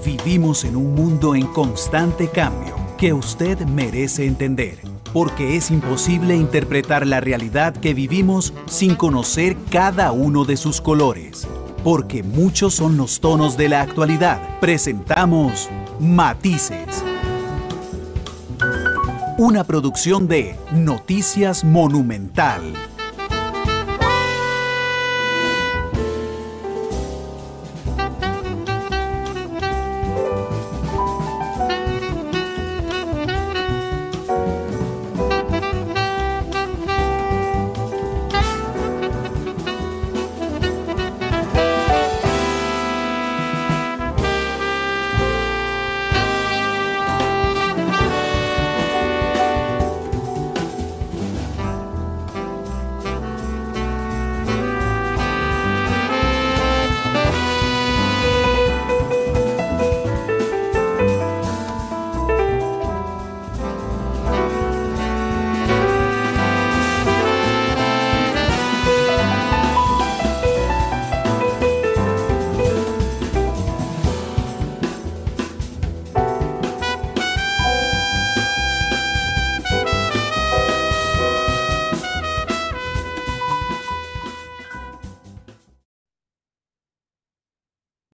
Vivimos en un mundo en constante cambio que usted merece entender, porque es imposible interpretar la realidad que vivimos sin conocer cada uno de sus colores. Porque muchos son los tonos de la actualidad. Presentamos Matices. Una producción de Noticias Monumental.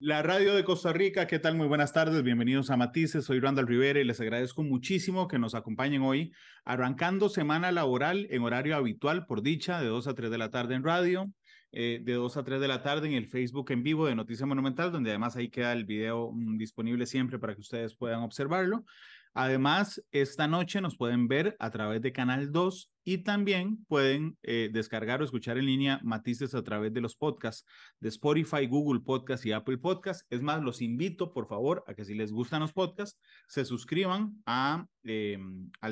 La radio de Costa Rica, ¿qué tal? Muy buenas tardes, bienvenidos a Matices, soy Randall Rivera y les agradezco muchísimo que nos acompañen hoy, arrancando semana laboral en horario habitual, por dicha, de 2 a 3 de la tarde en radio, de 2 a 3 de la tarde en el Facebook en vivo de Noticia Monumental, donde además ahí queda el video disponible siempre para que ustedes puedan observarlo. Además, esta noche nos pueden ver a través de Canal 2 y también pueden descargar o escuchar en línea Matices a través de los podcasts de Spotify, Google Podcast y Apple Podcast. Es más, los invito, por favor, a que si les gustan los podcasts, se suscriban al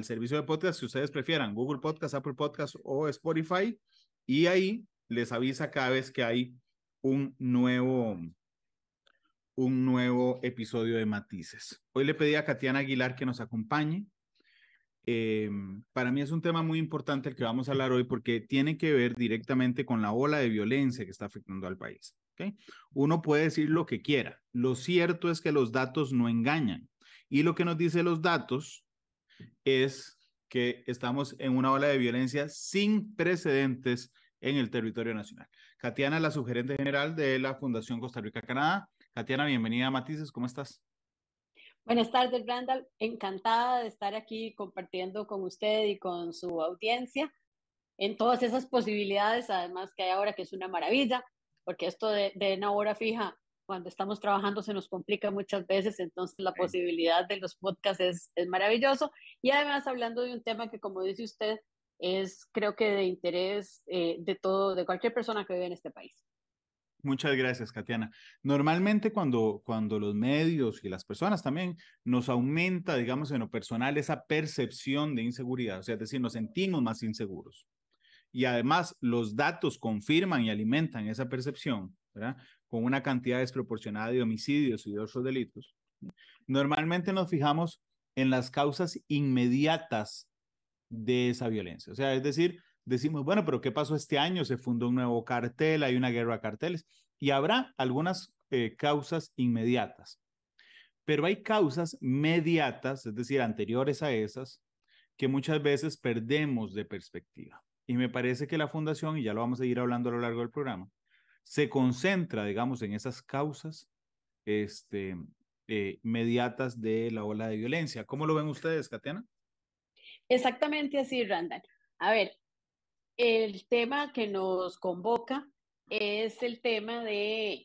servicio de podcast que ustedes prefieran, Google Podcast, Apple Podcast o Spotify, y ahí les avisa cada vez que hay un nuevo episodio de Matices. Hoy le pedí a Katiana Aguilar que nos acompañe. Para mí es un tema muy importante el que vamos a hablar hoy porque tiene que ver directamente con la ola de violencia que está afectando al país. ¿Okay? Uno puede decir lo que quiera. Lo cierto es que los datos no engañan. Y lo que nos dicen los datos es que estamos en una ola de violencia sin precedentes en el territorio nacional. Katiana es la subgerente general de la Fundación Costa Rica Canadá. Katiana, bienvenida a Matices, ¿cómo estás? Buenas tardes, Randall. Encantada de estar aquí compartiendo con usted y con su audiencia en todas esas posibilidades, además que hay ahora que es una maravilla, porque esto de una hora fija, cuando estamos trabajando se nos complica muchas veces, entonces la posibilidad de los podcasts es maravilloso. Y además hablando de un tema que, como dice usted, es creo que de interés de cualquier persona que vive en este país. Muchas gracias, Katiana. Normalmente cuando los medios y las personas también nos aumenta, digamos, en lo personal, esa percepción de inseguridad, o sea, es decir, nos sentimos más inseguros. Y además los datos confirman y alimentan esa percepción, ¿verdad? Con una cantidad desproporcionada de homicidios y de otros delitos. Normalmente nos fijamos en las causas inmediatas de esa violencia. O sea, es decir, decimos, bueno, pero ¿qué pasó este año? Se fundó un nuevo cartel, hay una guerra de carteles y habrá algunas causas inmediatas. Pero hay causas mediatas, es decir, anteriores a esas, que muchas veces perdemos de perspectiva. Y me parece que la fundación, y ya lo vamos a ir hablando a lo largo del programa, se concentra, digamos, en esas causas mediatas de la ola de violencia. ¿Cómo lo ven ustedes, Katiana? Exactamente así, Randall. A ver, el tema que nos convoca es el tema del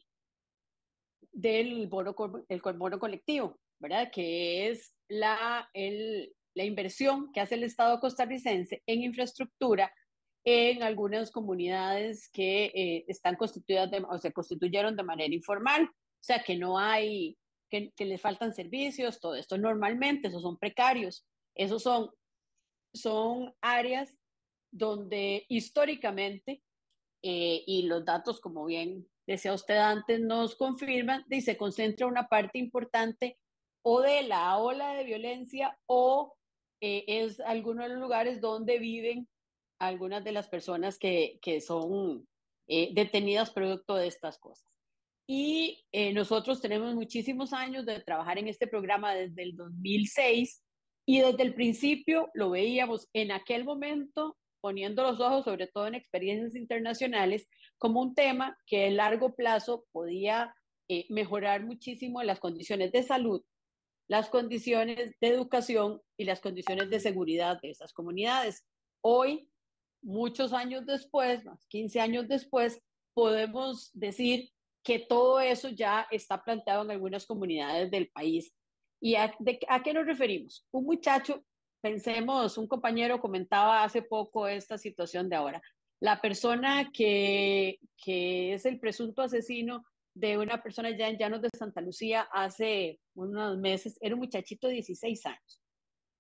bono colectivo, ¿verdad? Que es la inversión que hace el Estado costarricense en infraestructura en algunas comunidades que están constituidas o se constituyeron de manera informal, o sea, que no hay, que les faltan servicios, todo esto. Normalmente esos son precarios, esos son áreas donde históricamente, y los datos, como bien decía usted antes, nos confirman, y se concentra una parte importante o de la ola de violencia o es algunos de los lugares donde viven algunas de las personas que son detenidas producto de estas cosas. Y nosotros tenemos muchísimos años de trabajar en este programa desde el 2006 y desde el principio lo veíamos en aquel momento poniendo los ojos sobre todo en experiencias internacionales como un tema que a largo plazo podía mejorar muchísimo las condiciones de salud, las condiciones de educación y las condiciones de seguridad de esas comunidades. Hoy, muchos años después, más 15 años después, podemos decir que todo eso ya está planteado en algunas comunidades del país. ¿Y a qué nos referimos? Un muchacho, pensemos, un compañero comentaba hace poco esta situación de ahora. La persona que es el presunto asesino de una persona ya en Llanos de Santa Lucía hace unos meses, era un muchachito de 16 años.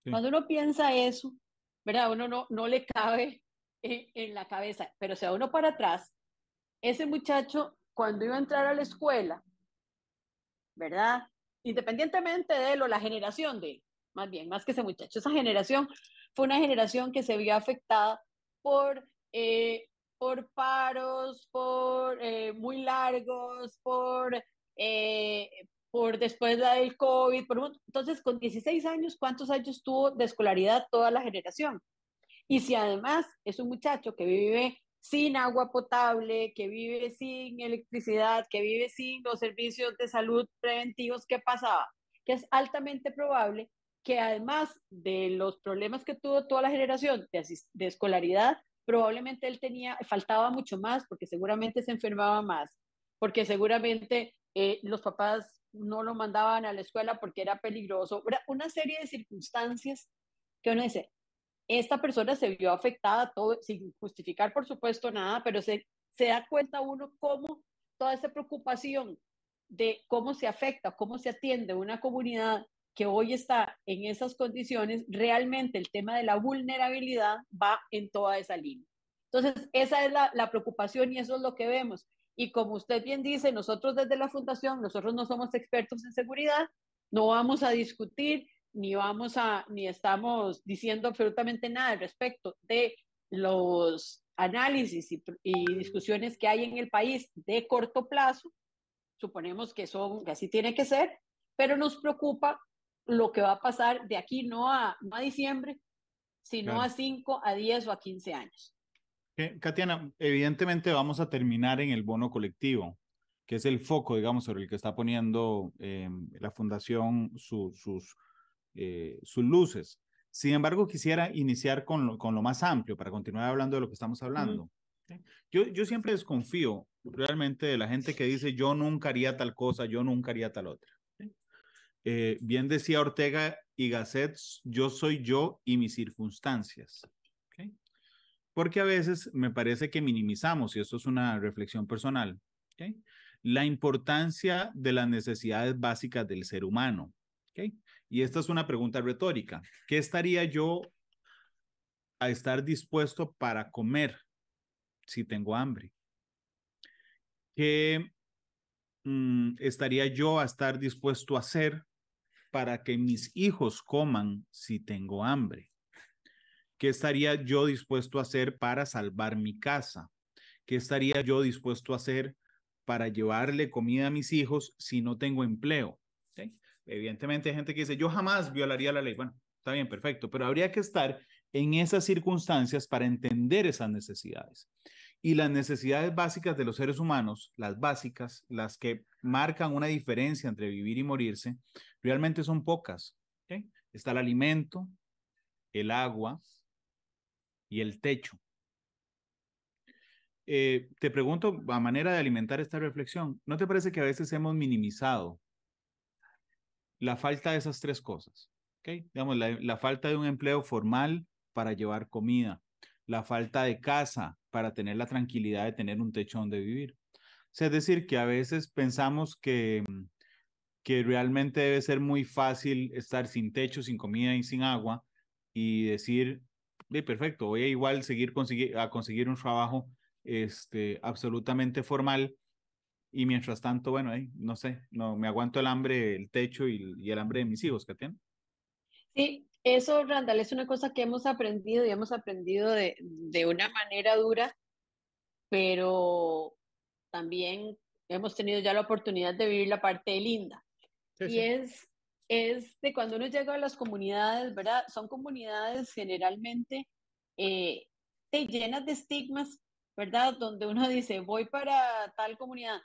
Sí. Cuando uno piensa eso, ¿verdad? Uno no le cabe en la cabeza, pero si a uno para atrás, ese muchacho cuando iba a entrar a la escuela, ¿verdad? Independientemente de él o la generación de él, más bien, más que ese muchacho, esa generación fue una generación que se vio afectada por, eh, por paros, por muy largos, por después del COVID. Entonces, con 16 años, ¿cuántos años tuvo de escolaridad toda la generación? Y si además es un muchacho que vive sin agua potable, que vive sin electricidad, que vive sin los servicios de salud preventivos, ¿qué pasaba? Que es altamente probable que además de los problemas que tuvo toda la generación de escolaridad, probablemente él faltaba mucho más porque seguramente se enfermaba más, porque seguramente los papás no lo mandaban a la escuela porque era peligroso, una serie de circunstancias que uno dice, esta persona se vio afectada, todo, sin justificar por supuesto nada, pero se da cuenta uno cómo toda esa preocupación de cómo se afecta, cómo se atiende una comunidad que hoy está en esas condiciones, realmente el tema de la vulnerabilidad va en toda esa línea. Entonces, esa es la preocupación y eso es lo que vemos. Y como usted bien dice, nosotros desde la Fundación, nosotros no somos expertos en seguridad, no vamos a discutir ni estamos diciendo absolutamente nada al respecto de los análisis y discusiones que hay en el país de corto plazo. Suponemos que así tiene que ser, pero nos preocupa lo que va a pasar de aquí no a diciembre, sino Claro. a 5, a 10 o a 15 años. Katiana, evidentemente vamos a terminar en el bono colectivo, que es el foco, digamos, sobre el que está poniendo la fundación sus luces. Sin embargo, quisiera iniciar con lo más amplio para continuar hablando de lo que estamos hablando. ¿Sí? Yo siempre desconfío realmente de la gente que dice yo nunca haría tal cosa, yo nunca haría tal otra. ¿Sí? Bien decía Ortega y Gasset, yo soy yo y mis circunstancias. ¿Okay? Porque a veces me parece que minimizamos, y esto es una reflexión personal, ¿okay? La importancia de las necesidades básicas del ser humano. ¿Okay? Y esta es una pregunta retórica. ¿Qué estaría yo a estar dispuesto para comer si tengo hambre? ¿Qué estaría yo a estar dispuesto a hacer para que mis hijos coman si tengo hambre? ¿Qué estaría yo dispuesto a hacer para salvar mi casa? ¿Qué estaría yo dispuesto a hacer para llevarle comida a mis hijos si no tengo empleo? ¿Sí? Evidentemente hay gente que dice, yo jamás violaría la ley. Bueno, está bien, perfecto, pero habría que estar en esas circunstancias para entender esas necesidades. Y las necesidades básicas de los seres humanos, las básicas, las que marcan una diferencia entre vivir y morirse, realmente son pocas. ¿Sí? Está el alimento, el agua y el techo. Te pregunto, a manera de alimentar esta reflexión, ¿no te parece que a veces hemos minimizado la falta de esas tres cosas? ¿Okay? Digamos, la falta de un empleo formal para llevar comida, la falta de casa para tener la tranquilidad de tener un techo donde vivir. O sea, es decir, que a veces pensamos que realmente debe ser muy fácil estar sin techo, sin comida y sin agua y decir, perfecto, voy a igual a conseguir un trabajo absolutamente formal y mientras tanto, bueno, no sé, no me aguanto el hambre, el techo y el hambre de mis hijos, ¿Katiana? Sí, eso, Randall, es una cosa que hemos aprendido y hemos aprendido de una manera dura, pero también hemos tenido ya la oportunidad de vivir la parte linda. Sí, Y sí. es de cuando uno llega a las comunidades, ¿verdad? Son comunidades generalmente eh, llenas de estigmas, ¿verdad? Donde uno dice, voy para tal comunidad.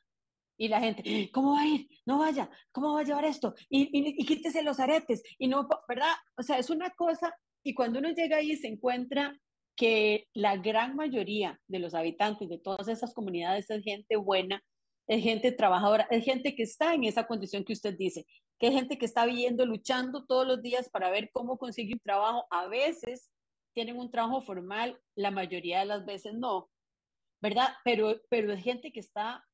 Y la gente, ¿cómo va a ir? No vaya, ¿cómo va a llevar esto? Y quítese los aretes, y no, ¿verdad? O sea, es una cosa, y cuando uno llega ahí se encuentra que la gran mayoría de los habitantes de todas esas comunidades es gente buena, es gente trabajadora, es gente que está en esa condición que usted dice, que es gente que está viviendo, luchando todos los días para ver cómo consigue un trabajo. A veces tienen un trabajo formal, la mayoría de las veces no, ¿verdad? Pero es gente que está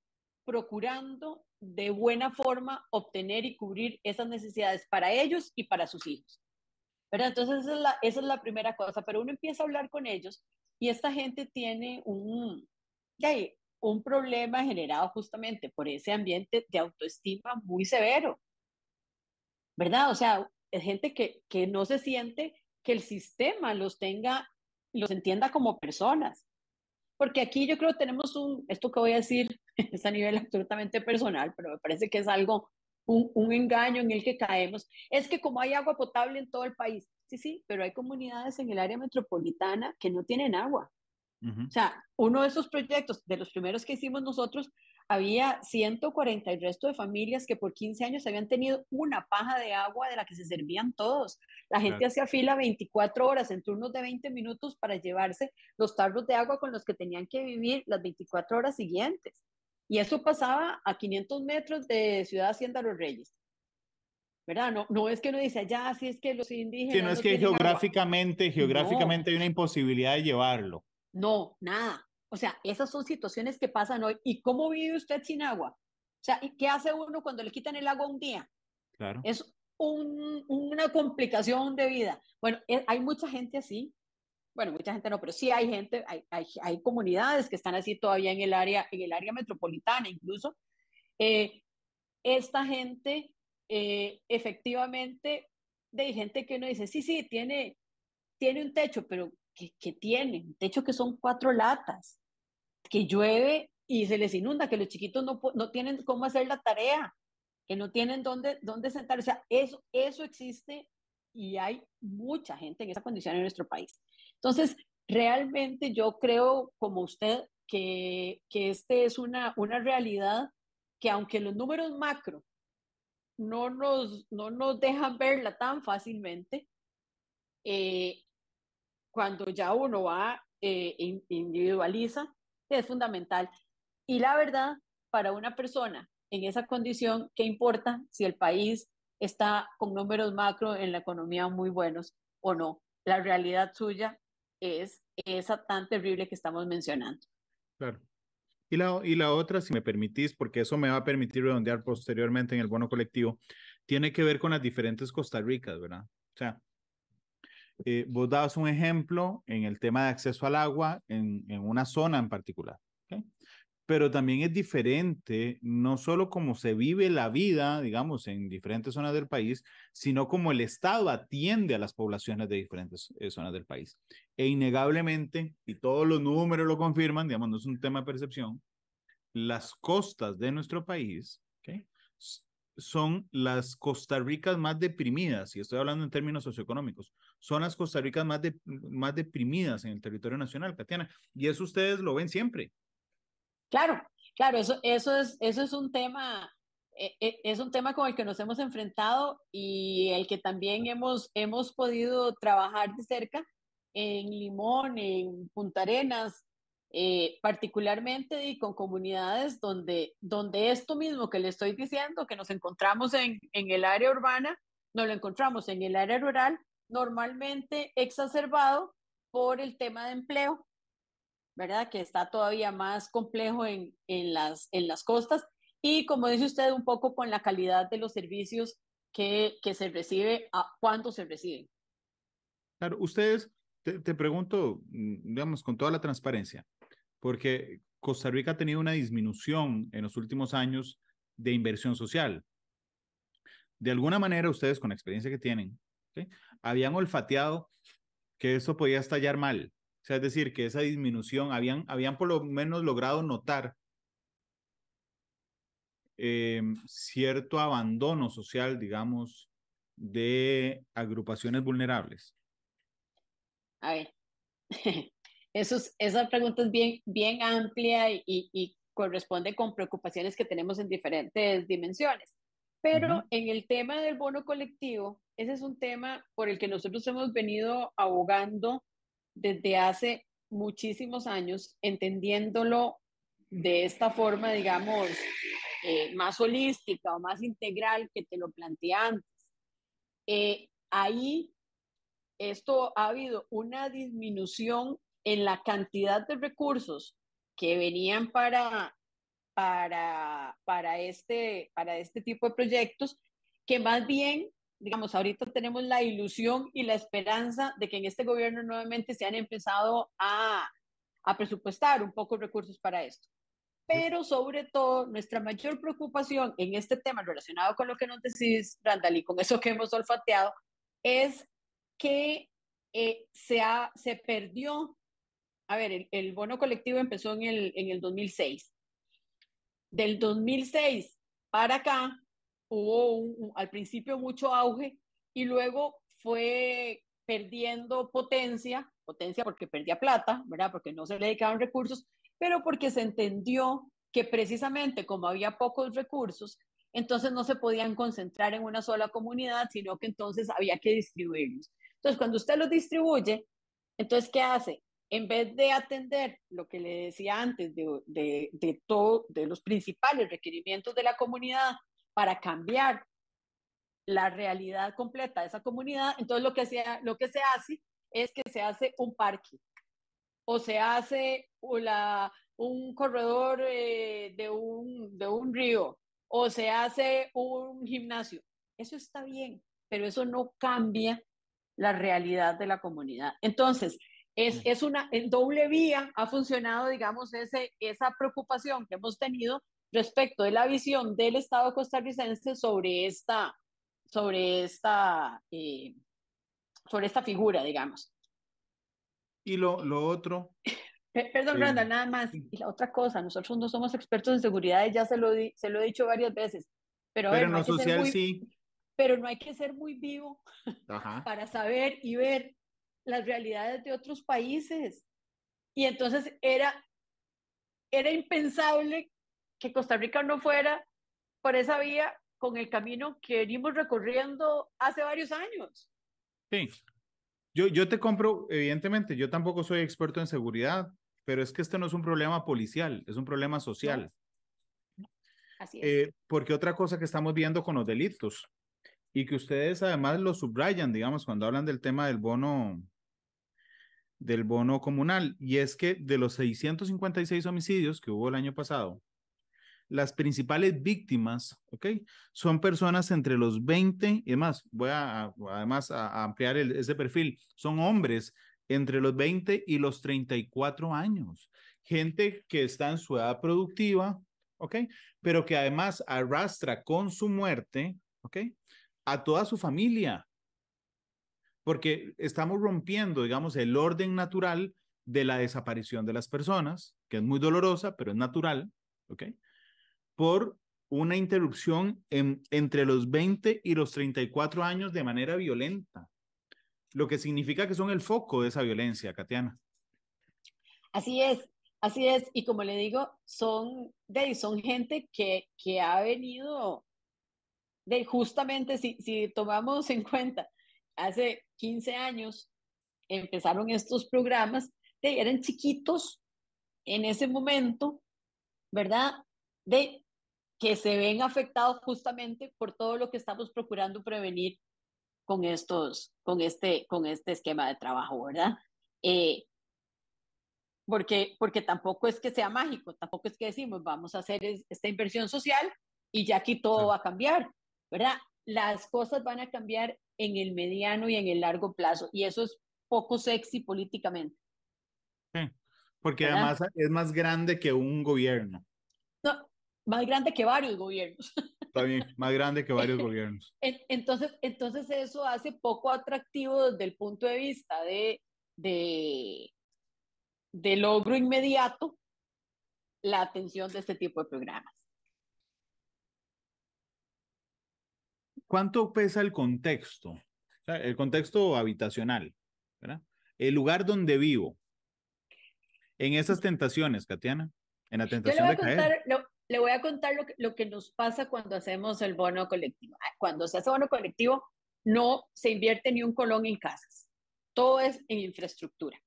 procurando de buena forma obtener y cubrir esas necesidades para ellos y para sus hijos, ¿verdad? Entonces esa es la primera cosa, pero uno empieza a hablar con ellos y esta gente tiene un problema generado justamente por ese ambiente de autoestima muy severo, ¿verdad? O sea, es gente que no se siente que el sistema los entienda como personas. Porque aquí yo creo que tenemos esto que voy a decir es a nivel absolutamente personal, pero me parece que es algo, un engaño en el que caemos. Es que como hay agua potable en todo el país, sí, sí, pero hay comunidades en el área metropolitana que no tienen agua. Ujú. O sea, uno de esos proyectos, de los primeros que hicimos nosotros, había 140 y resto de familias que por 15 años habían tenido una paja de agua de la que se servían todos. La gente Claro. hacía fila 24 horas en turnos de 20 minutos para llevarse los tarros de agua con los que tenían que vivir las 24 horas siguientes. Y eso pasaba a 500 metros de Ciudad Hacienda Los Reyes, ¿verdad? No, no es que uno dice, ya, si es que los Sí, no indígenas es no que tienen agua. No, geográficamente hay una imposibilidad de llevarlo. no, nada. O sea, esas son situaciones que pasan hoy. ¿Y cómo vive usted sin agua? O sea, ¿y qué hace uno cuando le quitan el agua un día? Claro. Es una complicación de vida. Bueno, hay mucha gente así. Bueno, mucha gente no, pero sí hay gente, hay comunidades que están así todavía en el área metropolitana incluso. Eh, esta gente, efectivamente, de gente que uno dice, sí, sí, tiene un techo, pero ¿qué tiene? Un techo que son 4 latas, que llueve y se les inunda, que los chiquitos no tienen cómo hacer la tarea, que no tienen dónde sentar. O sea, eso existe y hay mucha gente en esa condición en nuestro país. Entonces, realmente yo creo, como usted, que este es una realidad que aunque los números macro no nos dejan verla tan fácilmente, eh, cuando ya uno va, individualiza, es fundamental. Y la verdad, para una persona en esa condición, ¿qué importa si el país está con números macro en la economía muy buenos o no? La realidad suya es esa tan terrible que estamos mencionando. Claro. Y la otra, si me permitís, porque eso me va a permitir redondear posteriormente en el bono colectivo, tiene que ver con las diferentes Costa Ricas, ¿verdad? O sea, vos dabas un ejemplo en el tema de acceso al agua en una zona en particular, ¿ok? Pero también es diferente, no solo cómo se vive la vida, digamos, en diferentes zonas del país, sino cómo el Estado atiende a las poblaciones de diferentes zonas del país. E innegablemente, y todos los números lo confirman, digamos, no es un tema de percepción, las costas de nuestro país, ¿okay? Son las Costa Ricas más deprimidas, y estoy hablando en términos socioeconómicos, son las Costa Ricas más deprimidas en el territorio nacional, Katiana, y eso ustedes lo ven siempre. Claro, claro, eso es un tema, es un tema con el que nos hemos enfrentado y el que también hemos podido trabajar de cerca en Limón, en Punta Arenas, particularmente y con comunidades donde esto mismo que le estoy diciendo, que nos encontramos en el área urbana, nos lo encontramos en el área rural, normalmente exacerbado por el tema de empleo, ¿verdad? Que está todavía más complejo en las costas y como dice usted, un poco con la calidad de los servicios que se recibe, a cuándo se reciben. Claro, ustedes, te pregunto, digamos, con toda la transparencia, porque Costa Rica ha tenido una disminución en los últimos años de inversión social. De alguna manera, ustedes, con la experiencia que tienen, ¿sí? Habían olfateado que eso podía estallar mal. O sea, es decir, que esa disminución, habían por lo menos logrado notar cierto abandono social, digamos, de agrupaciones vulnerables? A ver, esa pregunta es bien amplia y corresponde con preocupaciones que tenemos en diferentes dimensiones. Pero en el tema del bono colectivo, ese es un tema por el que nosotros hemos venido abogando desde hace muchísimos años, entendiéndolo de esta forma, digamos, más holística o más integral que te lo planteé antes. Ahí esto ha habido una disminución en la cantidad de recursos que venían para este tipo de proyectos, que más bien, digamos, ahorita tenemos la ilusión y la esperanza de que en este gobierno nuevamente se han empezado a presupuestar un poco recursos para esto. Pero sobre todo, nuestra mayor preocupación en este tema relacionado con lo que nos decís, Randall, y con eso que hemos olfateado, es que se perdió. A ver, el bono colectivo empezó en el 2006. Del 2006 para acá hubo al principio mucho auge y luego fue perdiendo potencia porque perdía plata, ¿verdad? Porque no se le dedicaban recursos, pero porque se entendió que precisamente como había pocos recursos, entonces no se podían concentrar en una sola comunidad, sino que entonces había que distribuirlos. Entonces, cuando usted los distribuye, entonces, ¿qué hace? En vez de atender lo que le decía antes de los principales requerimientos de la comunidad para cambiar la realidad completa de esa comunidad, entonces lo que se hace es que se hace un parque o se hace un corredor de un río o se hace un gimnasio. Eso está bien, pero eso no cambia la realidad de la comunidad. Entonces, es una en doble vía ha funcionado, digamos, esa preocupación que hemos tenido respecto de la visión del Estado costarricense sobre esta, eh, sobre esta figura, digamos. Y lo otro, Perdón, eh, Randa, nada más. Y la otra cosa, nosotros no somos expertos en seguridad, ya se lo he dicho varias veces, pero a pero ver, en lo social sí. pero no hay que ser muy vivo Ajá. para saber y ver las realidades de otros países. Y entonces era impensable que Costa Rica no fuera por esa vía con el camino que venimos recorriendo hace varios años. Sí. Yo te compro, evidentemente, yo tampoco soy experto en seguridad, pero es que este no es un problema policial, es un problema social. No, así es. Porque otra cosa que estamos viendo con los delitos y que ustedes además lo subrayan, digamos, cuando hablan del tema del bono comunal, y es que de los 656 homicidios que hubo el año pasado, las principales víctimas, ¿ok? Son personas entre los 20, y además, además a ampliar ese perfil, son hombres entre los 20 y los 34 años, gente que está en su edad productiva, ¿ok? Pero que además arrastra con su muerte, ¿ok? A toda su familia, porque estamos rompiendo, digamos, el orden natural de la desaparición de las personas, que es muy dolorosa, pero es natural, ¿ok? Por una interrupción entre los 20 y los 34 años de manera violenta, lo que significa que son el foco de esa violencia, Katiana. Así es, así es. Y como le digo, son gente que ha venido justamente, si tomamos en cuenta, hace 15 años empezaron estos programas, eran chiquitos en ese momento, ¿verdad? De que se ven afectados justamente por todo lo que estamos procurando prevenir con este esquema de trabajo, ¿verdad? Eh, porque tampoco es que sea mágico, tampoco es que decimos vamos a hacer esta inversión social y ya aquí todo va a cambiar, ¿verdad? Las cosas van a cambiar en el mediano y en el largo plazo y eso es poco sexy políticamente, Sí, porque ¿verdad? además es más grande que un gobierno, No, más grande que varios gobiernos. está bien, más grande que varios gobiernos. Entonces eso hace poco atractivo desde el punto de vista de, de logro inmediato la atención de este tipo de programas. ¿Cuánto pesa el contexto? O sea, el contexto habitacional, ¿verdad? El lugar donde vivo, en esas tentaciones, Katiana, en la Yo tentación de caer. le voy a contar lo que nos pasa cuando hacemos el bono colectivo. Cuando se hace bono colectivo, no se invierte ni un colón en casas. Todo es en infraestructura.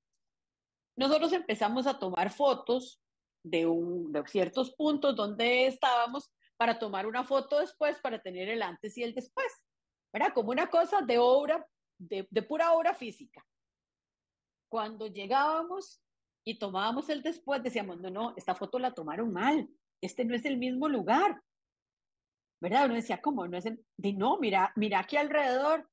Nosotros empezamos a tomar fotos de ciertos puntos donde estábamos para tomar una foto después, para tener el antes y el después. ¿Verdad? Como una cosa de obra, de pura obra física. Cuando llegábamos y tomábamos el después, decíamos, no, no, esta foto la tomaron mal, este no es el mismo lugar, ¿verdad? Uno decía, ¿cómo? No es el, de no, mira aquí alrededor.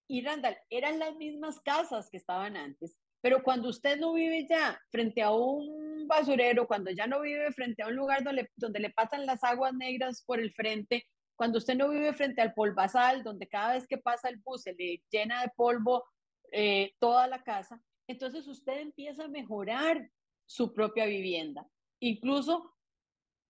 Y Randall, eran las mismas casas que estaban antes, pero cuando usted no vive ya frente a un basurero, cuando ya no vive frente a un lugar donde le pasan las aguas negras por el frente, cuando usted no vive frente al polvazal, donde cada vez que pasa el bus se le llena de polvo toda la casa, entonces usted empieza a mejorar su propia vivienda, incluso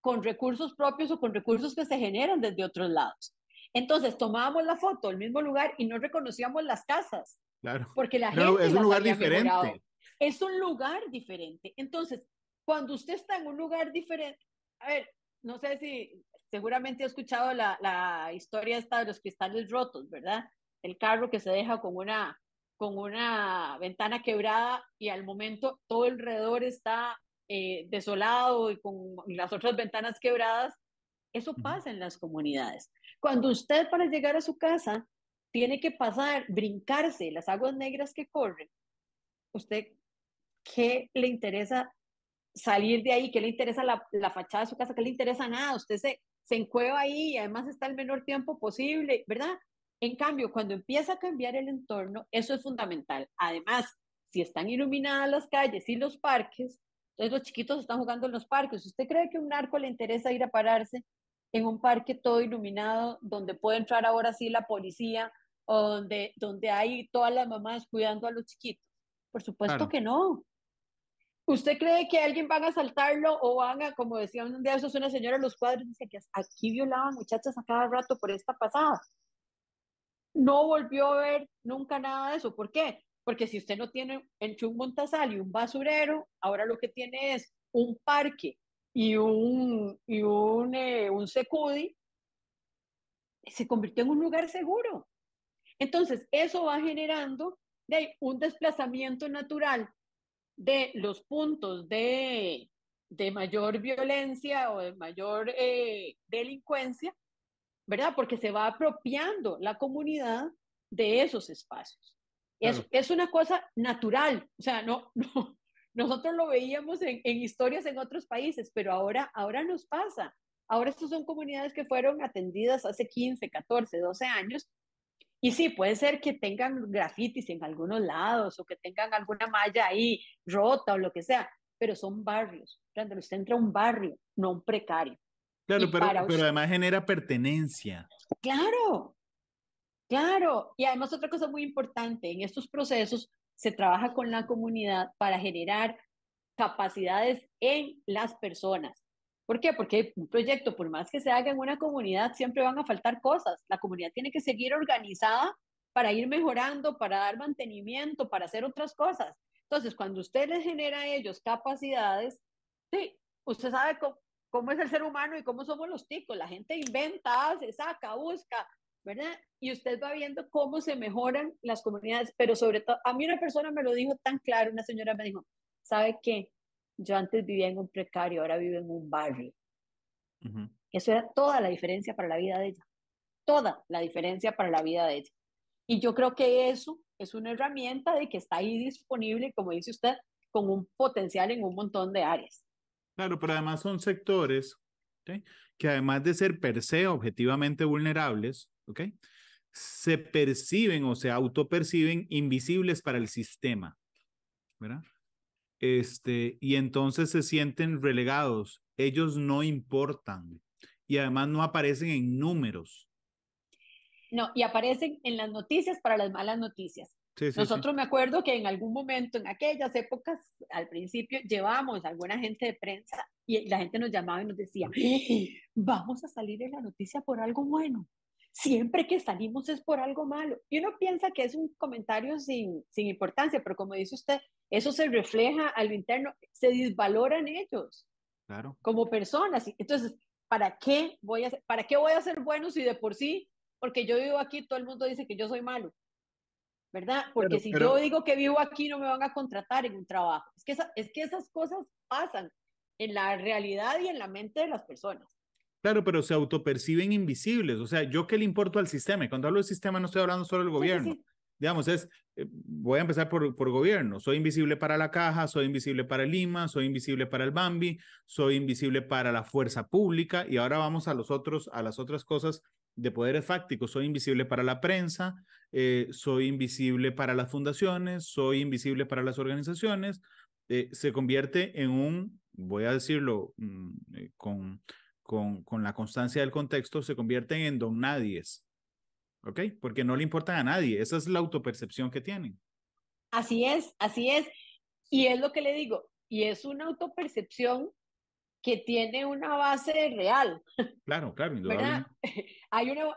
con recursos propios o con recursos que se generan desde otros lados. Entonces tomábamos la foto del mismo lugar y no reconocíamos las casas Claro. porque la No, gente es un las lugar había mejorado. diferente. Es un lugar diferente. Entonces, cuando usted está en un lugar diferente, a ver, no sé si seguramente ha escuchado la historia esta de los cristales rotos, ¿verdad? El carro que se deja con una ventana quebrada y al momento todo alrededor está desolado y con las otras ventanas quebradas. Eso pasa en las comunidades. Cuando usted para llegar a su casa tiene que pasar, brincarse las aguas negras que corren, ¿usted qué le interesa salir de ahí? ¿Qué le interesa la fachada de su casa? ¿Qué le interesa nada? Usted se encueva ahí y además está el menor tiempo posible, ¿verdad? En cambio, cuando empieza a cambiar el entorno, eso es fundamental. Además, si están iluminadas las calles y los parques, entonces los chiquitos están jugando en los parques. ¿Usted cree que a un narco le interesa ir a pararse en un parque todo iluminado, donde puede entrar ahora sí la policía, o donde hay todas las mamás cuidando a los chiquitos? Por supuesto Claro. que no. ¿Usted cree que alguien van a asaltarlo o van a, como decía un día, eso es una señora en los cuadros, dice que aquí violaban muchachas a cada rato por esta pasada? No volvió a ver nunca nada de eso. ¿Por qué? Porque si usted no tiene entre un Montazal y un basurero, ahora lo que tiene es un parque y un secudi, se convirtió en un lugar seguro. Entonces, eso va generando un desplazamiento natural de los puntos de mayor violencia o de mayor delincuencia, ¿verdad? Porque se va apropiando la comunidad de esos espacios. Claro. Es una cosa natural, o sea, no, nosotros lo veíamos en historias en otros países, pero ahora nos pasa. Ahora estas son comunidades que fueron atendidas hace 15, 14, 12 años y sí, puede ser que tengan grafitis en algunos lados o que tengan alguna malla ahí rota o lo que sea, pero son barrios. Cuando usted entra a un barrio, no un precario. Claro, Y para pero usted, además genera pertenencia. claro, claro. Y además otra cosa muy importante, en estos procesos se trabaja con la comunidad para generar capacidades en las personas. ¿Por qué? Porque un proyecto, por más que se haga en una comunidad, siempre van a faltar cosas. La comunidad tiene que seguir organizada para ir mejorando, para dar mantenimiento, para hacer otras cosas. Entonces, cuando usted les genera a ellos capacidades, sí, usted sabe cómo es el ser humano y cómo somos los ticos. La gente inventa, hace, saca, busca, ¿verdad? Y usted va viendo cómo se mejoran las comunidades, pero sobre todo, a mí una persona me lo dijo tan claro, una señora me dijo, ¿sabe qué? Yo antes vivía en un precario, ahora vivo en un barrio. Ujú. Eso era toda la diferencia para la vida de ella, toda la diferencia para la vida de ella. Y yo creo que eso es una herramienta de que está ahí disponible, como dice usted, con un potencial en un montón de áreas. Claro, pero además son sectores, ¿ok? Que además de ser per se objetivamente vulnerables, ¿ok? Se perciben o se autoperciben invisibles para el sistema, ¿verdad? Y entonces se sienten relegados. Ellos no importan y además no aparecen en números. No, y aparecen en las noticias para las malas noticias. Sí, sí, sí. Nosotros me acuerdo que en algún momento, en aquellas épocas, al principio llevábamos a alguna gente de prensa y la gente nos llamaba y nos decía, vamos a salir en la noticia por algo bueno. siempre que salimos es por algo malo. Y uno piensa que es un comentario sin importancia, pero como dice usted, eso se refleja a lo interno, se desvaloran ellos Claro. como personas. Entonces, ¿para qué voy a ser bueno si de por sí, porque yo vivo aquí, todo el mundo dice que yo soy malo? ¿Verdad? Porque si yo Pero, digo que vivo aquí, no me van a contratar en un trabajo. Es que esas cosas pasan en la realidad y en la mente de las personas. claro, pero se autoperciben invisibles. O sea, ¿yo qué le importo al sistema? Y cuando hablo del sistema no estoy hablando solo del Sí, sí, gobierno. sí. Digamos, voy a empezar por gobierno. Soy invisible para la caja, soy invisible para el Lima, soy invisible para el Bambi, soy invisible para la fuerza pública. Y ahora vamos a las otras cosas de poderes fácticos. Soy invisible para la prensa, soy invisible para las fundaciones, soy invisible para las organizaciones. Se convierte en voy a decirlo con la constancia del contexto, se convierten en don nadies, ¿ok? Porque no le importan a nadie. Esa es la autopercepción que tienen. Así es, así es. Y es lo que le digo, y es una autopercepción que tiene una base real, Claro, claro, ¿verdad? indudablemente.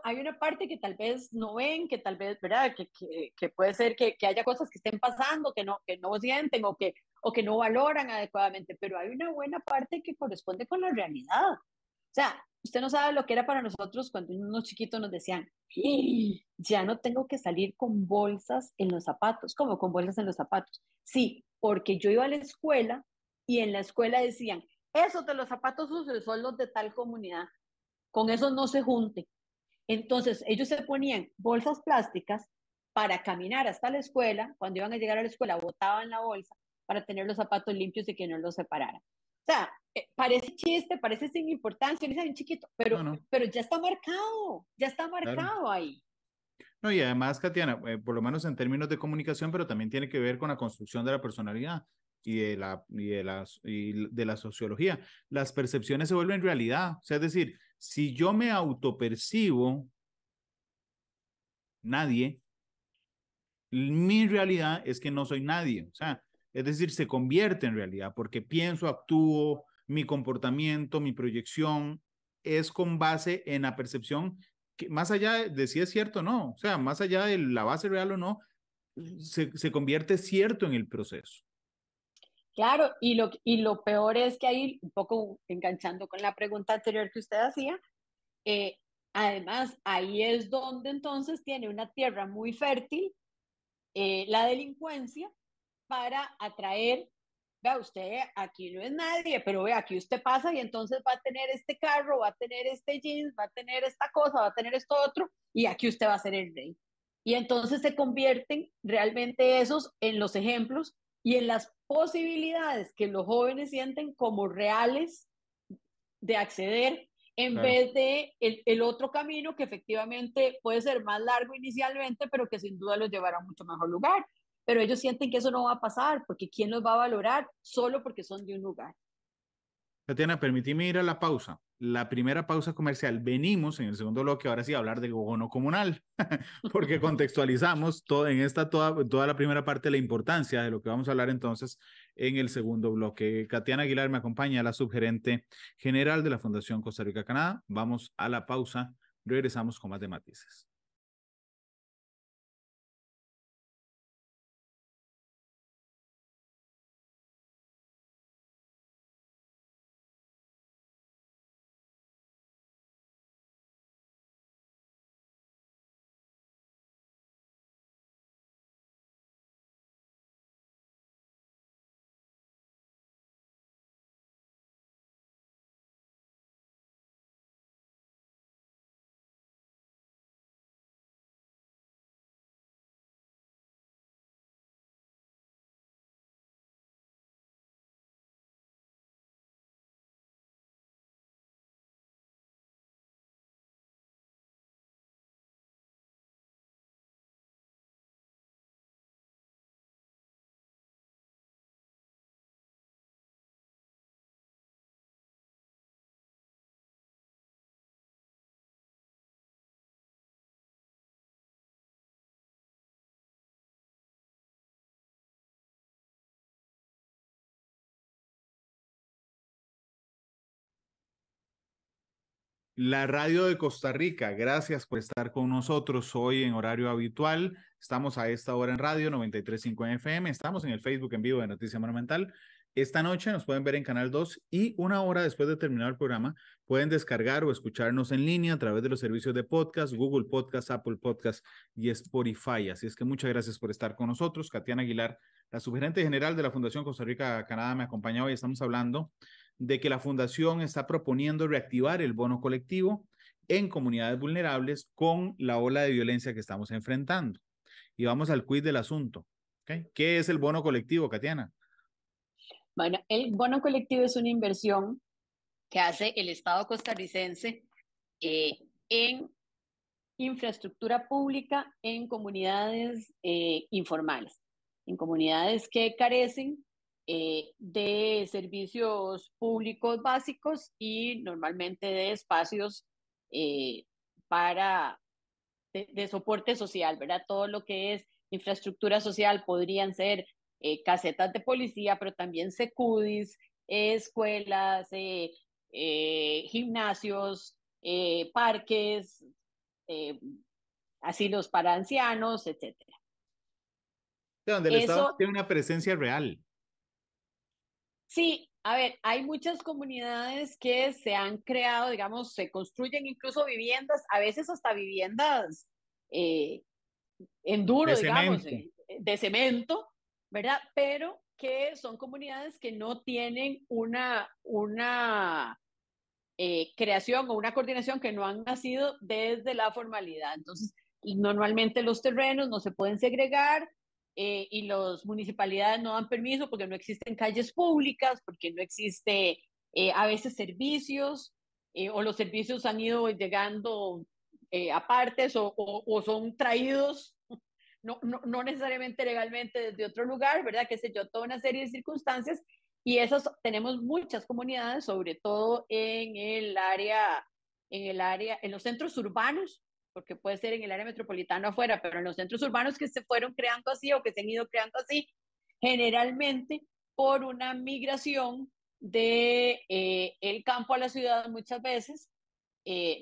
Hay una parte que tal vez no ven, que tal vez, ¿verdad? Que puede ser que haya cosas que estén pasando, que no sienten o que no valoran adecuadamente, pero hay una buena parte que corresponde con la realidad. O sea, usted no sabe lo que era para nosotros cuando unos chiquitos nos decían, ya no tengo que salir con bolsas en los zapatos. ¿Cómo con bolsas en los zapatos? Sí, porque yo iba a la escuela y en la escuela decían, esos de los zapatos sucios son los de tal comunidad, con esos no se junte. Entonces ellos se ponían bolsas plásticas para caminar hasta la escuela, cuando iban a llegar a la escuela botaban la bolsa para tener los zapatos limpios y que no los separaran. O sea, parece chiste, parece sin importancia, dice bien chiquito, No, no, pero ya está claro. marcado ahí. No, y además, Katiana, por lo menos en términos de comunicación, pero también tiene que ver con la construcción de la personalidad y de la sociología. Las percepciones se vuelven realidad. O sea, es decir, si yo me autopercibo nadie, mi realidad es que no soy nadie. O sea, es decir, se convierte en realidad porque pienso, actúo, mi comportamiento, mi proyección es con base en la percepción que más allá de si es cierto o no, o sea, más allá de la base real o no, se convierte cierto en el proceso. Claro, y lo peor es que ahí, un poco enganchando con la pregunta anterior que usted hacía, eh, además ahí es donde entonces tiene una tierra muy fértil la delincuencia para atraer, vea usted, aquí no es nadie, pero vea, aquí usted pasa y entonces va a tener este carro, va a tener este jeans, va a tener esta cosa, va a tener esto otro, y aquí usted va a ser el rey. Y entonces se convierten realmente esos en los ejemplos y en las posibilidades que los jóvenes sienten como reales de acceder en Claro. vez de el otro camino que efectivamente puede ser más largo inicialmente, pero que sin duda los llevará a un mucho mejor lugar. Pero ellos sienten que eso no va a pasar, porque ¿quién los va a valorar solo porque son de un lugar? Tatiana, permíteme ir a la pausa. La primera pausa comercial. Venimos en el segundo bloque, ahora sí, a hablar de bono comunal, porque contextualizamos toda la primera parte de la importancia de lo que vamos a hablar entonces en el segundo bloque. Tatiana Aguilar me acompaña, la subgerente general de la Fundación Costa Rica Canadá. Vamos a la pausa, regresamos con más de matices. La radio de Costa Rica, gracias por estar con nosotros hoy en horario habitual. Estamos a esta hora en radio 93.5 en FM. Estamos en el Facebook en vivo de Noticia Monumental. Esta noche nos pueden ver en Canal 2 y una hora después de terminar el programa pueden descargar o escucharnos en línea a través de los servicios de podcast, Google Podcast, Apple Podcast y Spotify. Así es que muchas gracias por estar con nosotros. Katiana Aguilar, la subgerente general de la Fundación Costa Rica Canadá, me acompaña hoy. Estamos hablando de que la Fundación está proponiendo reactivar el bono colectivo en comunidades vulnerables con la ola de violencia que estamos enfrentando. Y vamos al quiz del asunto. ¿Okay? ¿Qué es el bono colectivo, Katiana? Bueno, el bono colectivo es una inversión que hace el Estado costarricense en infraestructura pública en comunidades informales, en comunidades que carecen de servicios públicos básicos y normalmente de espacios para de soporte social, ¿verdad? Todo lo que es infraestructura social podrían ser casetas de policía, pero también secudis, escuelas, gimnasios, parques, eh, asilos para ancianos, etcétera. Donde el Estado Eso, tiene una presencia real. sí, a ver, hay muchas comunidades que se han creado, digamos, se construyen incluso viviendas, a veces hasta viviendas eh, en De duro, digamos, cemento. de cemento, ¿verdad? Pero que son comunidades que no tienen una creación o una coordinación que no han nacido desde la formalidad. Entonces, normalmente los terrenos no se pueden segregar y las municipalidades no dan permiso porque no existen calles públicas, porque no existe a veces servicios o los servicios han ido llegando a partes o son traídos no necesariamente legalmente desde otro lugar, ¿verdad? Qué sé yo, toda una serie de circunstancias y esas tenemos muchas comunidades, sobre todo en los centros urbanos, porque puede ser en el área metropolitana afuera, pero en los centros urbanos que se fueron creando así o que se han ido creando así, generalmente por una migración de el campo a la ciudad muchas veces,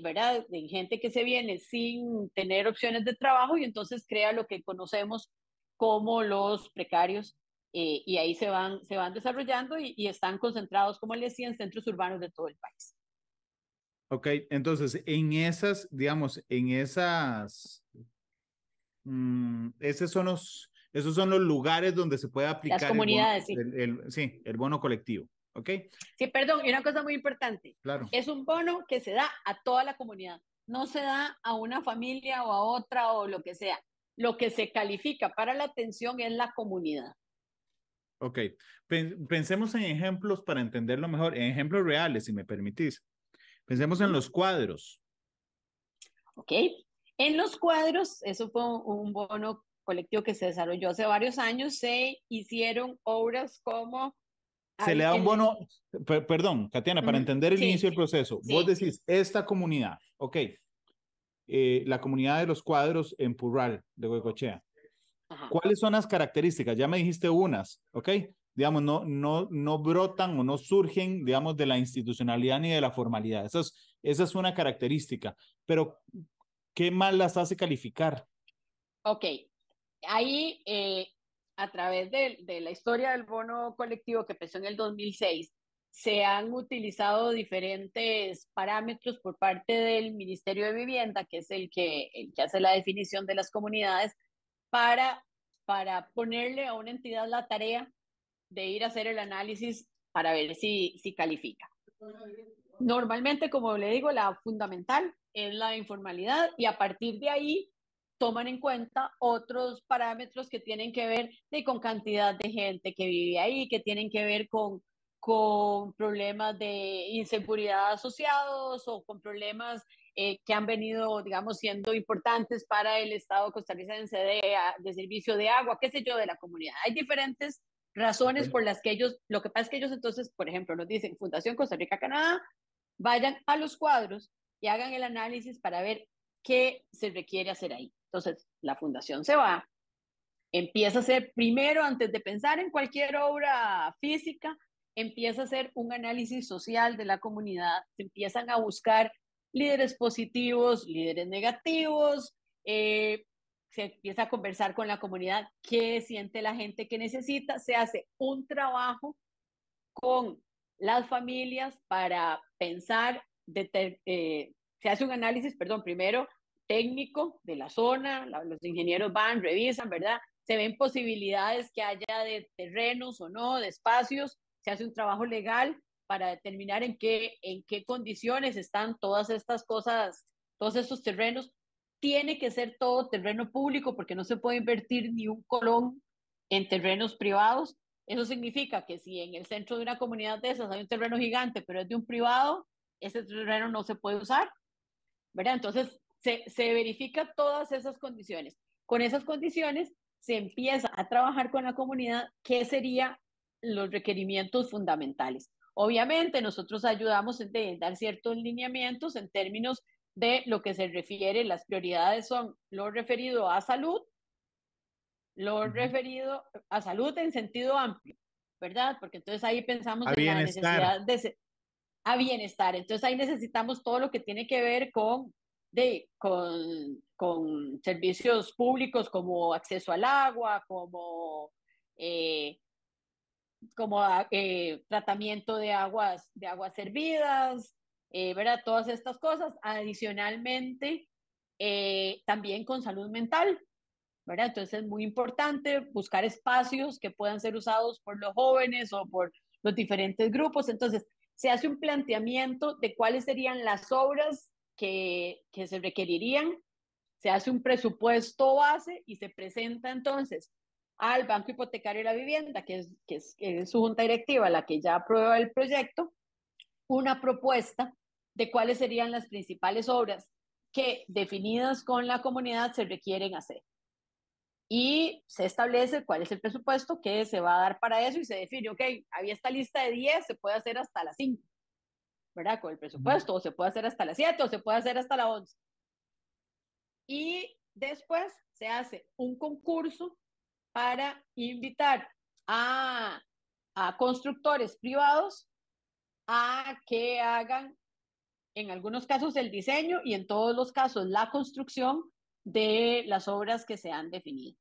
¿verdad? De gente que se viene sin tener opciones de trabajo y entonces crea lo que conocemos como los precarios y ahí se van desarrollando y están concentrados, como les decía, en centros urbanos de todo el país. Ok, entonces en esas, digamos, en esas, esos son los lugares donde se puede Las aplicar comunidades, sí. sí, el bono colectivo. Ok, Sí, perdón, y una cosa muy importante, claro. es un bono que se da a toda la comunidad, no se da a una familia o a otra o lo que sea. Lo que se califica para la atención es la comunidad. Ok, pensemos en ejemplos para entenderlo mejor, en ejemplos reales, si me permitís. Pensemos en los cuadros. ¿Ok? En los cuadros, eso fue un bono colectivo que se desarrolló hace varios años, se hicieron obras como Se le da un el, bono, perdón, Katiana, para entender el inicio sí, del proceso. Vos sí, decís, esta comunidad, ok, la comunidad de los cuadros en Purral, de Goicochea. ajá. ¿Cuáles son las características? Ya me dijiste unas, ¿ok? Digamos, no brotan o no surgen, digamos, de la institucionalidad ni de la formalidad. Esa es una característica. Pero, ¿qué más las hace calificar? Ok, ahí a través de la historia del bono colectivo que empezó en el 2006, se han utilizado diferentes parámetros por parte del Ministerio de Vivienda, que es el que hace la definición de las comunidades, para, para ponerle a una entidad la tarea de ir a hacer el análisis para ver si califica. Normalmente, como le digo, la fundamental es la informalidad y a partir de ahí toman en cuenta otros parámetros que tienen que ver con cantidad de gente que vive ahí, que tienen que ver con problemas de inseguridad asociados o con problemas que han venido, digamos, siendo importantes para el Estado costarricense de servicio de agua, qué sé yo, de la comunidad. Hay diferentes razones Okay. por las que ellos, lo que pasa es que ellos entonces, por ejemplo, nos dicen Fundación Costa Rica Canadá, vayan a los cuadros y hagan el análisis para ver qué se requiere hacer ahí. Entonces, la fundación se va, empieza a hacer primero, antes de pensar en cualquier obra física, empieza a hacer un análisis social de la comunidad, se empiezan a buscar líderes positivos, líderes negativos, se empieza a conversar con la comunidad, qué siente la gente que necesita, se hace un trabajo con las familias para pensar, se hace un análisis, perdón, primero técnico de la zona, los ingenieros van, revisan, ¿verdad? Se ven posibilidades que haya de terrenos o no, de espacios, se hace un trabajo legal para determinar en qué condiciones están todas estas cosas, todos estos terrenos. Tiene que ser todo terreno público porque no se puede invertir ni un colón en terrenos privados. Eso significa que si en el centro de una comunidad de esas hay un terreno gigante, pero es de un privado, ese terreno no se puede usar, ¿verdad? Entonces, se verifica todas esas condiciones. Con esas condiciones, se empieza a trabajar con la comunidad qué serían los requerimientos fundamentales. Obviamente, nosotros ayudamos en dar ciertos lineamientos en términos de lo que se refiere, las prioridades son lo referido a salud, lo referido a salud en sentido amplio, ¿verdad? Porque entonces ahí pensamos A en la bienestar. necesidad a bienestar. Entonces ahí necesitamos todo lo que tiene que ver con servicios públicos como acceso al agua, eh, tratamiento de aguas servidas, ¿verdad? Todas estas cosas. Adicionalmente, también con salud mental, ¿verdad? Entonces es muy importante buscar espacios que puedan ser usados por los jóvenes o por los diferentes grupos. Entonces se hace un planteamiento de cuáles serían las obras que se requerirían, se hace un presupuesto base y se presenta entonces al Banco Hipotecario de la Vivienda, que es su junta directiva, la que ya aprueba el proyecto, una propuesta de cuáles serían las principales obras que definidas con la comunidad se requieren hacer y se establece cuál es el presupuesto que se va a dar para eso y se define, ok, había esta lista de 10, se puede hacer hasta las 5, ¿verdad? Con el presupuesto, o se puede hacer hasta las 7, o se puede hacer hasta las 11. Y después se hace un concurso para invitar a, a constructores privados a que hagan, en algunos casos, el diseño y en todos los casos la construcción de las obras que se han definido.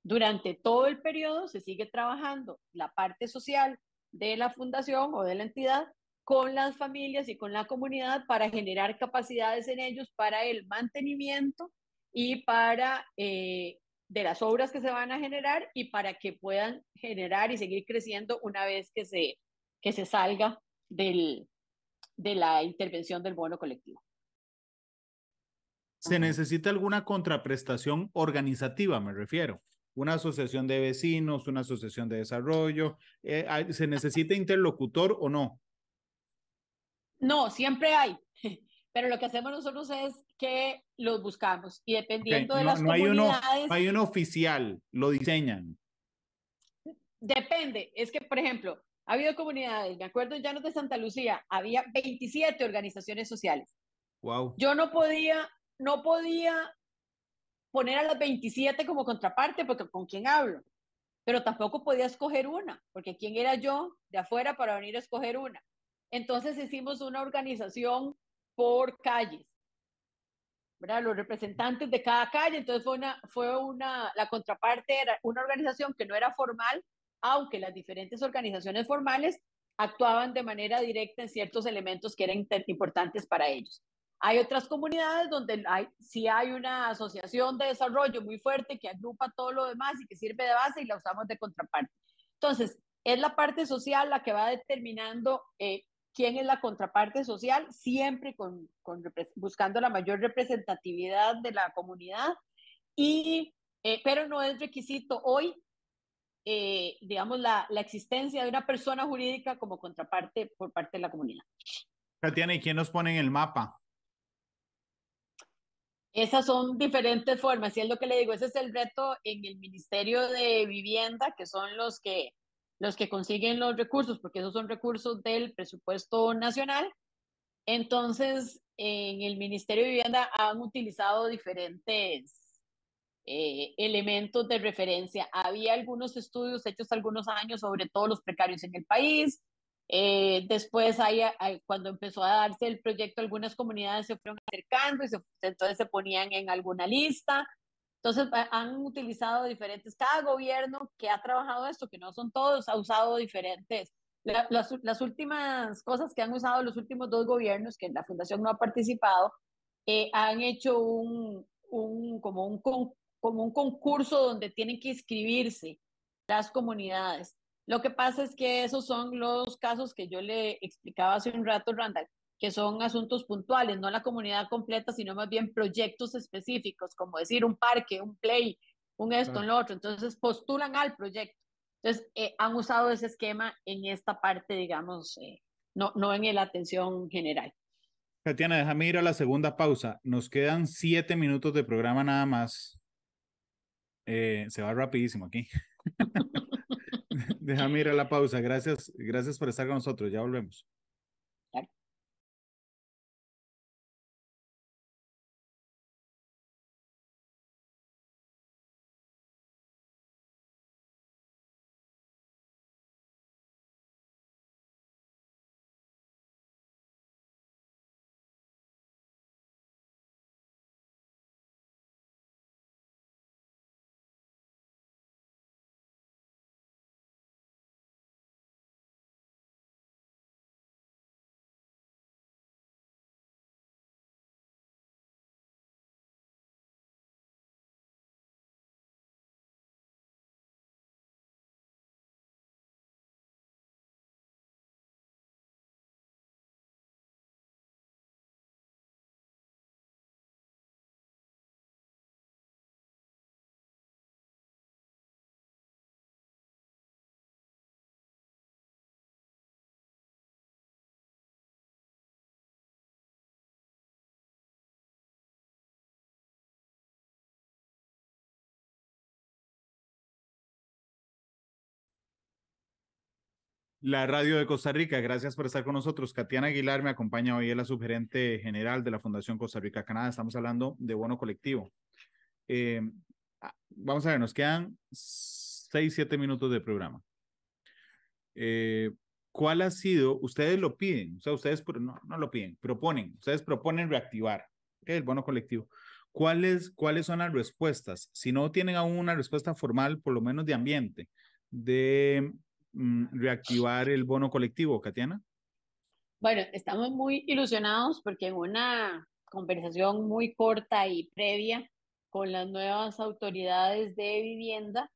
Durante todo el periodo se sigue trabajando la parte social de la fundación o de la entidad con las familias y con la comunidad para generar capacidades en ellos para el mantenimiento y para de las obras que se van a generar y para que puedan generar y seguir creciendo una vez que se salga de la intervención del bono colectivo. ¿Se necesita alguna contraprestación organizativa, me refiero? Una asociación de vecinos, una asociación de desarrollo, ¿se necesita interlocutor o no? No, siempre hay, pero lo que hacemos nosotros es que los buscamos y Okay. dependiendo de No, las no comunidades, hay uno oficial, lo diseñan. depende. Es que, por ejemplo, ha habido comunidades, me acuerdo en Llanos de Santa Lucía, había 27 organizaciones sociales. Wow. Yo no podía poner a las 27 como contraparte porque con quién hablo, pero tampoco podía escoger una, porque quién era yo de afuera para venir a escoger una. Entonces hicimos una organización por calles, ¿verdad? Los representantes de cada calle, entonces la contraparte era una organización que no era formal, aunque las diferentes organizaciones formales actuaban de manera directa en ciertos elementos que eran importantes para ellos. Hay otras comunidades donde sí hay una asociación de desarrollo muy fuerte que agrupa todo lo demás y que sirve de base y la usamos de contraparte. Entonces, es la parte social la que va determinando quién es la contraparte social, siempre buscando la mayor representatividad de la comunidad, pero no es requisito hoy, digamos, la existencia de una persona jurídica como contraparte por parte de la comunidad. Tatiana, ¿y quién nos pone en el mapa? Esas son diferentes formas, y es lo que le digo, ese es el reto en el Ministerio de Vivienda, que son los que consiguen los recursos, porque esos son recursos del presupuesto nacional. Entonces, en el Ministerio de Vivienda han utilizado diferentes elementos de referencia. Había algunos estudios hechos algunos años sobre todos los precarios en el país, Después, cuando empezó a darse el proyecto, algunas comunidades se fueron acercando y entonces se ponían en alguna lista. Entonces, han utilizado diferentes, cada gobierno que ha trabajado esto, que no son todos, ha usado diferentes. Las últimas cosas que han usado los últimos dos gobiernos, que la Fundación no ha participado, han hecho como un concurso donde tienen que inscribirse las comunidades. Lo que pasa es que esos son los casos que yo le explicaba hace un rato, Randall, que son asuntos puntuales, no la comunidad completa, sino más bien proyectos específicos, como decir un parque, un play, un esto, Claro. un lo otro. Entonces postulan al proyecto. Entonces han usado ese esquema en esta parte, digamos, no en la atención general. Tatiana, déjame ir a la segunda pausa. Nos quedan 7 minutos de programa nada más. Se va rapidísimo aquí. Déjame ir a la pausa. Gracias, gracias por estar con nosotros. Ya volvemos. La Radio de Costa Rica, gracias por estar con nosotros. Katiana Aguilar me acompaña hoy, es la subgerente general de la Fundación Costa Rica Canadá. Estamos hablando de bono colectivo. Vamos a ver, nos quedan 6, 7 minutos de programa. ¿Cuál ha sido? Ustedes lo piden, o sea, ustedes no lo piden, proponen, ustedes proponen reactivar, ¿okay?, el bono colectivo. ¿Cuáles son las respuestas? Si no tienen aún una respuesta formal, por lo menos de ambiente, de reactivar el bono colectivo, Katiana. Bueno, estamos muy ilusionados porque en una conversación muy corta y previa con las nuevas autoridades de vivienda,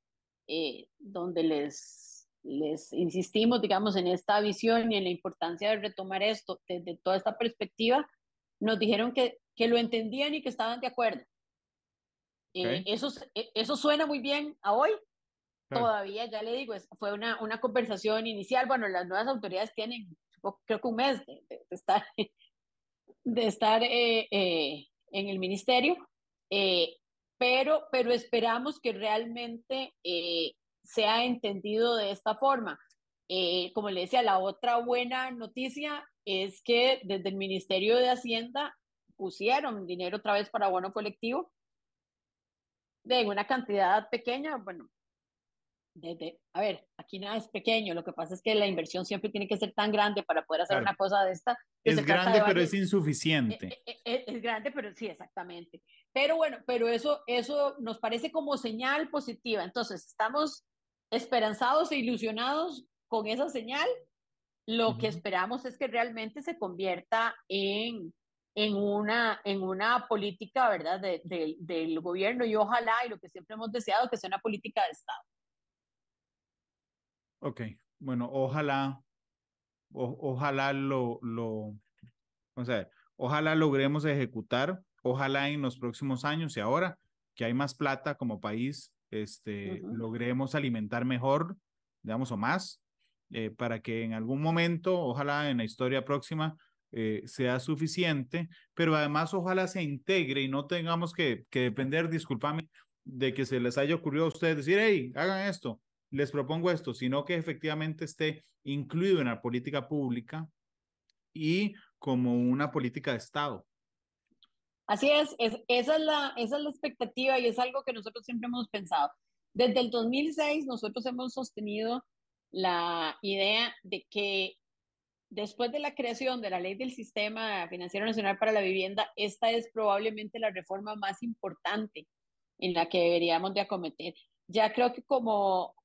donde les insistimos, digamos, en esta visión y en la importancia de retomar esto desde toda esta perspectiva, nos dijeron que lo entendían y que estaban de acuerdo. Okay. Eso suena muy bien a hoy. Claro. Todavía, ya le digo, fue una conversación inicial. Bueno, las nuevas autoridades tienen, creo que un mes de estar en el ministerio, pero esperamos que realmente sea entendido de esta forma. Como le decía, la otra buena noticia es que desde el Ministerio de Hacienda pusieron dinero otra vez para bono colectivo de una cantidad pequeña. Bueno, a ver, aquí nada es pequeño, lo que pasa es que la inversión siempre tiene que ser tan grande para poder hacer Claro. una cosa de esta, que Es se trata de grande, pero varios. es insuficiente. Es grande, pero sí, exactamente. Pero bueno, pero eso nos parece como señal positiva. Entonces, estamos esperanzados e ilusionados con esa señal. Lo que esperamos es que realmente se convierta en una política, ¿verdad?, del gobierno, y ojalá, y lo que siempre hemos deseado, que sea una política de Estado. Ok, bueno, ojalá o sea, ojalá logremos ejecutar, ojalá en los próximos años y ahora que hay más plata como país, logremos alimentar mejor, digamos, o más, para que en algún momento, ojalá en la historia próxima, sea suficiente, pero además ojalá se integre y no tengamos que depender, discúlpame, de que se les haya ocurrido a ustedes decir, hey, hagan esto, les propongo esto, sino que efectivamente esté incluido en la política pública y como una política de Estado. Así esa es la expectativa, y es algo que nosotros siempre hemos pensado. Desde el 2006 nosotros hemos sostenido la idea de que después de la creación de la Ley del Sistema Financiero Nacional para la Vivienda, esta es probablemente la reforma más importante en la que deberíamos de acometer. Ya creo que como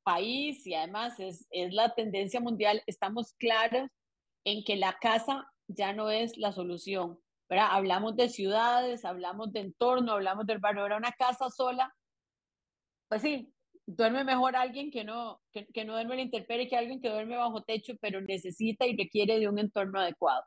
país, y además es la tendencia mundial, estamos claros en que la casa ya no es la solución, ¿verdad? Hablamos de ciudades, hablamos de entorno, hablamos del barrio. Era una casa sola, pues sí, duerme mejor alguien que no duerme en la intemperie que alguien que duerme bajo techo, pero necesita y requiere de un entorno adecuado.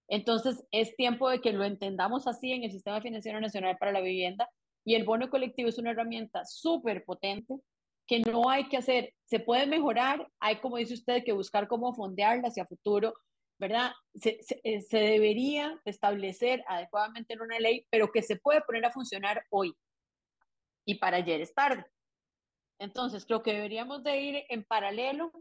Entonces, es tiempo de que lo entendamos así en el Sistema Financiero Nacional para la Vivienda, y el bono colectivo es una herramienta súper potente que no hay que hacer, se puede mejorar, hay, como dice usted, que buscar cómo fondearla hacia futuro, ¿verdad? Se debería establecer adecuadamente en una ley, pero que se puede poner a funcionar hoy, y para ayer es tarde. Entonces, creo que deberíamos de ir en paralelo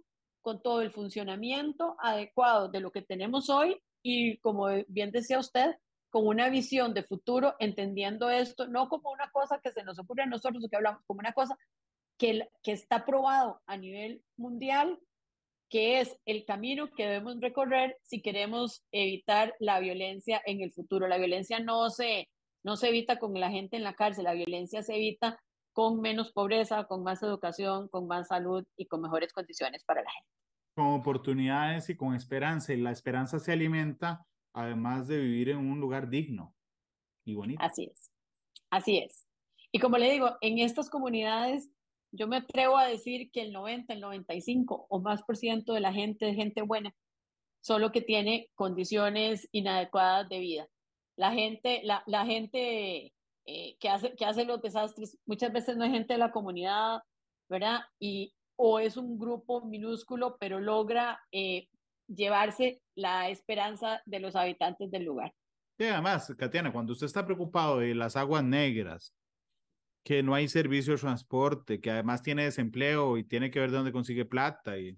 con todo el funcionamiento adecuado de lo que tenemos hoy, y, como bien decía usted, con una visión de futuro, entendiendo esto no como una cosa que se nos ocurre a nosotros o que hablamos, como una cosa que está probado a nivel mundial, que es el camino que debemos recorrer si queremos evitar la violencia en el futuro. La violencia no se evita con la gente en la cárcel, la violencia se evita con menos pobreza, con más educación, con más salud y con mejores condiciones para la gente. Con oportunidades y con esperanza, y la esperanza se alimenta además de vivir en un lugar digno y bonito. Así es, así es. Y como le digo, en estas comunidades yo me atrevo a decir que el 90, el 95 o más % de la gente es gente buena, solo que tiene condiciones inadecuadas de vida. La gente que hace los desastres muchas veces no es gente de la comunidad, ¿verdad? O es un grupo minúsculo, pero logra llevarse la esperanza de los habitantes del lugar. Y además, Katiana, cuando usted está preocupado de las aguas negras, que no hay servicio de transporte, que además tiene desempleo y tiene que ver de dónde consigue plata, y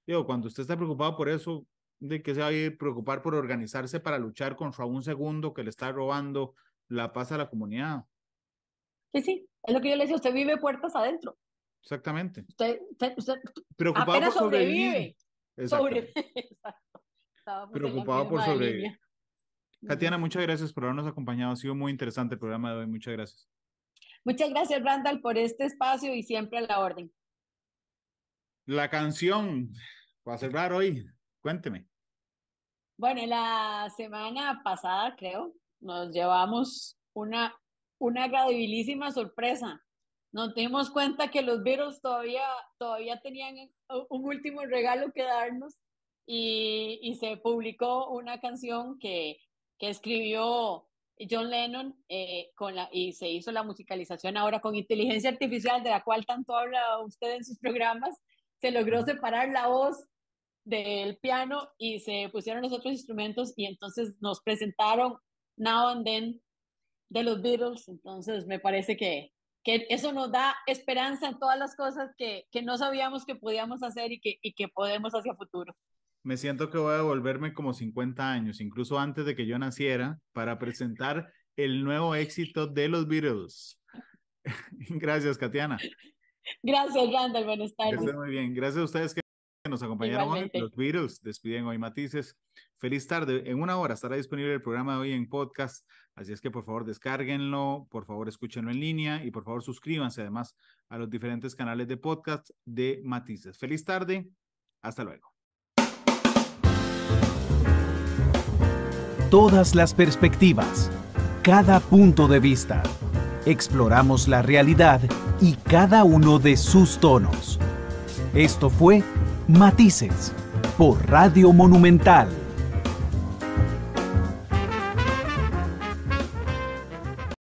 digo, cuando usted está preocupado por eso, ¿de qué se va a ir a preocupar por organizarse para luchar contra un segundo que le está robando la paz a la comunidad? Sí, es lo que yo le decía, usted vive puertas adentro. Exactamente. Usted preocupado apenas por sobrevivir. Preocupado por sobrevivir. Katiana, muchas gracias por habernos acompañado. Ha sido muy interesante el programa de hoy. Muchas gracias. Muchas gracias, Randall, por este espacio, y siempre a la orden. La canción para cerrar hoy, cuénteme. Bueno, la semana pasada, creo, nos llevamos una agradabilísima sorpresa. Nos dimos cuenta que los Beatles todavía tenían un último regalo que darnos, y se publicó una canción que escribió John Lennon y se hizo la musicalización ahora con inteligencia artificial, de la cual tanto habla usted en sus programas. Se logró separar la voz del piano y se pusieron los otros instrumentos, y entonces nos presentaron Now and Then de los Beatles. Entonces me parece que eso nos da esperanza en todas las cosas que no sabíamos que podíamos hacer y que podemos hacia futuro. Me siento que voy a devolverme como 50 años, incluso antes de que yo naciera, para presentar el nuevo éxito de los Beatles. Gracias, Katiana. Gracias, Randall. Buenas tardes. Está muy bien. Gracias a ustedes que nos acompañaron hoy. Los Beatles despiden hoy Matices. Feliz tarde. En 1 hora estará disponible el programa de hoy en podcast, así es que por favor descárguenlo, por favor escúchenlo en línea, y por favor suscríbanse además a los diferentes canales de podcast de Matices. Feliz tarde. Hasta luego. Todas las perspectivas, cada punto de vista. Exploramos la realidad y cada uno de sus tonos. Esto fue Matices por Radio Monumental.